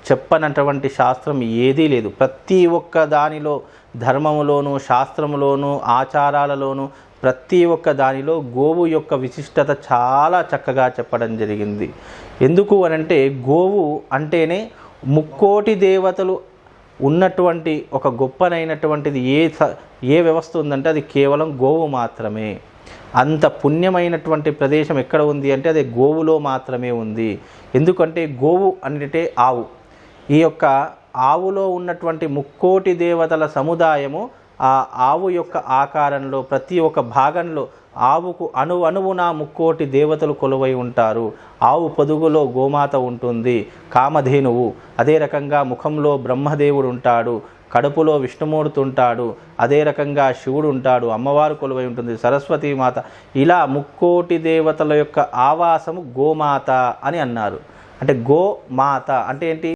చెప్పనటువంటి శాస్త్రం ఏదీ లేదు. ప్రతి ఒక్క దానిలో ధర్మములోను, శాస్త్రములోను, ఆచారాలలోను ప్రతి ఒక్క దానిలో గోవు యొక్క విశిష్టత చాలా చక్కగా చెప్పడం జరిగింది. ఎందుకు అనంటే గోవు అంటేనే ముక్కోటి దేవతలు ఉన్నటువంటి ఒక గొప్పనైనటువంటిది ఏ వ్యవస్థ ఉందంటే అది కేవలం గోవు మాత్రమే. అంత పుణ్యమైనటువంటి ప్రదేశం ఎక్కడ ఉంది అంటే అది గోవులో మాత్రమే ఉంది. ఎందుకంటే గోవు అంటే ఆవు. ఈ యొక్క ఆవులో ఉన్నటువంటి ముక్కోటి దేవతల సముదాయము ఆ ఆవు యొక్క ఆకారంలో ప్రతి ఒక్క భాగంలో ఆవుకు అణువున ముక్కోటి దేవతలు కొలువై ఉంటారు. ఆవు పొదుగులో గోమాత ఉంటుంది, కామధేనువు. అదే రకంగా ముఖంలో బ్రహ్మదేవుడు ఉంటాడు, కడుపులో విష్ణుమూర్తి ఉంటాడు, అదే రకంగా శివుడు ఉంటాడు, అమ్మవారు కొలువై ఉంటుంది, సరస్వతీమాత. ఇలా ముక్కోటి దేవతల యొక్క ఆవాసము గోమాత అని అన్నారు. అంటే గోమాత అంటే ఏంటి?